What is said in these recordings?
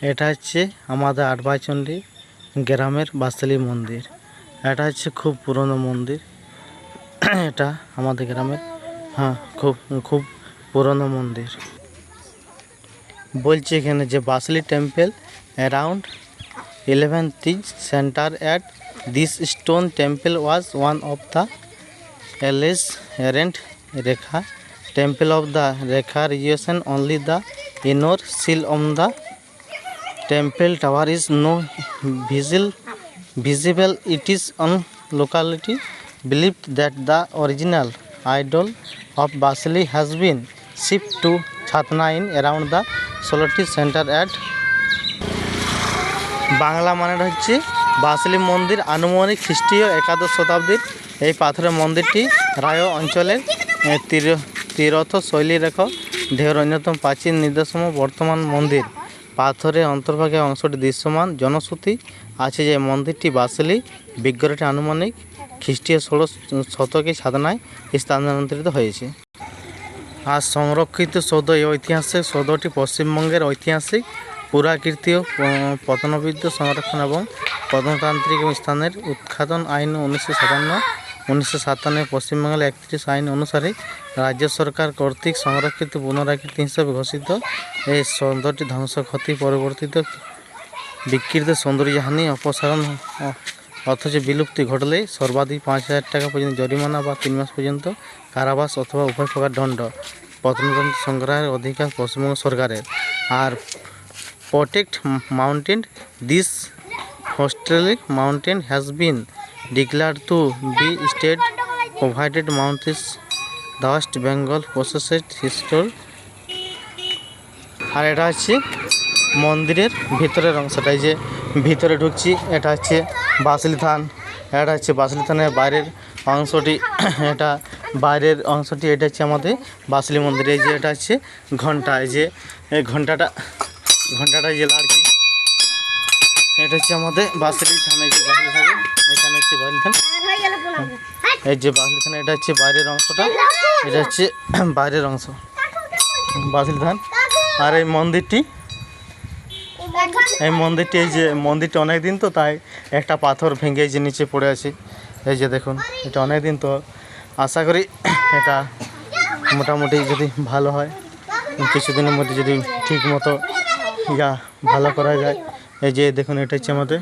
এটা হচ্ছে আমাদের আটবাইচন্ডী গ্রামের বাসলি মন্দির। এটা হচ্ছে খুব পুরনো মন্দির। এটা আমাদের গ্রামের খুব খুব পুরনো মন্দির। বলছে এখানে যে Basli temple around 11th century at this stone temple was one of the earliest এরেন্ট Rekha temple of the Rekha region only the inner cell on the temple tower is no visible. It is on locality believed that the original idol of Basili has been shipped to Chatna in around the 16th center at Bangla মানে হচ্ছে বাসলি মন্দির আনুমানিক খ্রিস্টীয় একাদশ শতাব্দীর। এই পাথরের মন্দিরটি রায় অঞ্চলের তীরথ শৈলীর রেখা ঢেউর অন্যতম প্রাচীন নিদর্শন। বর্তমান মন্দির পাথরের অন্তর্ভাগে অংশটি দৃশ্যমান। জনশ্রুতি আছে যে মন্দিরটি বাসলি বিগ্রহটি আনুমানিক খ্রিস্টীয় 16 শতকে সাধনায় স্থানান্তরিত হয়েছে। আর সংরক্ষিত সৌধ এই ঐতিহাসিক সৌধটি পশ্চিমবঙ্গের ঐতিহাসিক পুরাকীর্তি ও প্রত্নবিদ্য সংরক্ষণ এবং প্রত্নতান্ত্রিক স্থানের উৎখাতন আইন 1957 পশ্চিমবঙ্গের 31 আইন অনুসারে রাজ্য সরকার কর্তৃক সংরক্ষিত পুনরাকীর্তি হিসেবে ঘোষিত। এই সৌন্দর্যটি ধ্বংস ক্ষতি পরিবর্তিত বিকৃত সৌন্দর্যহানি অপসারণ অথচ বিলুপ্তি ঘটলে সর্বাধিক 5,000 টাকা পর্যন্ত জরিমানা বা 3 মাস পর্যন্ত কারাবাস অথবা উভয় প্রকার দণ্ড। প্রত্নতন্ত্র সংগ্রহের অধিকার পশ্চিমবঙ্গ সরকারের। আর protect mountain this historic mountain has been declared to be state provided mountains the West Bengal possessed history। আর এটা হচ্ছে মন্দিরের ভিতরের অংশটা। এই যে ভিতরে ঢুকছি, এটা হচ্ছে বাসলি থান। এটা হচ্ছে বাসলি থানের বাইরের অংশটি। এটা বাইরের অংশটি, এটা হচ্ছে আমাদের বাসলি মন্দির। এই যে এটা হচ্ছে ঘন্টা। এই যে এই ঘন্টাটা যে লাড়কি, এটা হচ্ছে আমাদের বাসলি থান। এই যে বাসলি থান, এখানে হচ্ছে বাসলি থান। এই যে বাসলি থান, এটা হচ্ছে বাইরের অংশটা। এটা হচ্ছে বাইরের অংশ বাসলি থান। আর এই মন্দিরটি এই যে মন্দিরটি অনেক দিন, তো তাই একটা পাথর ভেঙে যে নিচে পড়ে আছে। এই যে দেখুন, এটা অনেক দিন, তো আশা করি এটা মোটামুটি যদি ভালো হয়, কিছুদিনের মধ্যে যদি ঠিক মতো ভালো করা যায়। এই যে দেখুন, এটা হচ্ছে আমাদের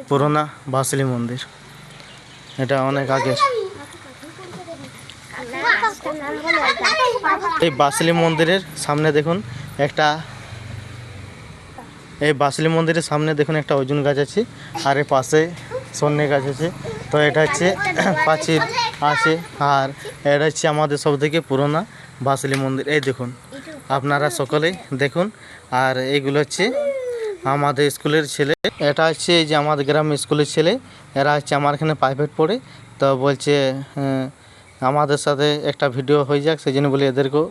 পুরোনো বাসলি মন্দির। এটা অনেক আগের। এই বাসলি মন্দিরের সামনে দেখুন এই বাসলি মন্দিরের সামনে দেখুন একটা অর্জুন গাছ আছে, আর এর পাশে সন্নে গাছ আছে। তো এটা হচ্ছে প্রাচীর আছে। আর এটা হচ্ছে আমাদের সবথেকে পুরোনো বাসলি মন্দির। এই দেখুন, আপনারা সকলেই দেখুন। আর এইগুলো হচ্ছে আমাদের স্কুলের ছেলে। এটা হচ্ছে এই যে আমাদের গ্রামের স্কুলের ছেলে। এরা হচ্ছে আমার এখানে প্রাইভেট পড়ে। তো বলছে আমাদের সাথে একটা ভিডিও হয়ে যাক, সেই জন্য বলি এদেরকেও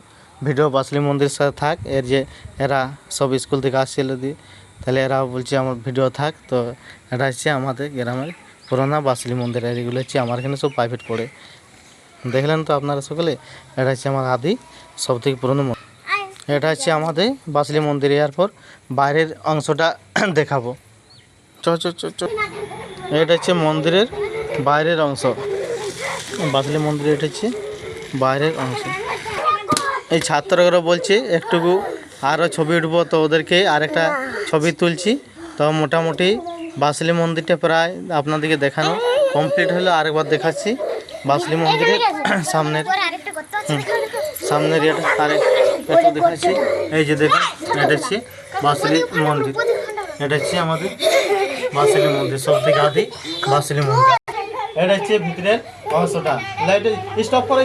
ভিডিও বাসলি মন্দিরের সাথে থাক। এর যে এরা সব স্কুল থেকে আসছিল দিয়ে, তাহলে এরা বলছে আমার ভিডিও থাক। তো এটা হচ্ছে আমাদের গ্রামের পুরোনো বাসলি মন্দির। আর এগুলো হচ্ছে আমার এখানে সব প্রাইভেট পড়ে। দেখলেন তো আপনারা সকলে, এটা হচ্ছে আমার আদি সবথেকে পুরোনো মন্দির। এটা হচ্ছে আমাদের বাসলি মন্দির। এরপর বাইরের অংশটা দেখাবো। এটা হচ্ছে মন্দিরের বাইরের অংশ। বাসলি মন্দির এটা হচ্ছে বাইরের অংশ। এই ছাত্ররা বলছে একটুকু আরও ছবি উঠবো, তো ওদেরকে আরেকটা ছবি তুলছি। তো মোটামুটি বাসলি মন্দিরটা প্রায় আপনাদেরকে দেখানো কমপ্লিট হলো। আরেকবার দেখাচ্ছি বাসলি মন্দিরের সামনের একটু দেখাচ্ছি। এই যে দেখুন, এটা হচ্ছে বাসলি মন্দির। এটা হচ্ছে আমাদের বাসলি মন্দির, সব থেকে আদি বাসলি মন্দির। এটা হচ্ছে ভিতরের অংশটা। লাইট স্টপ করে।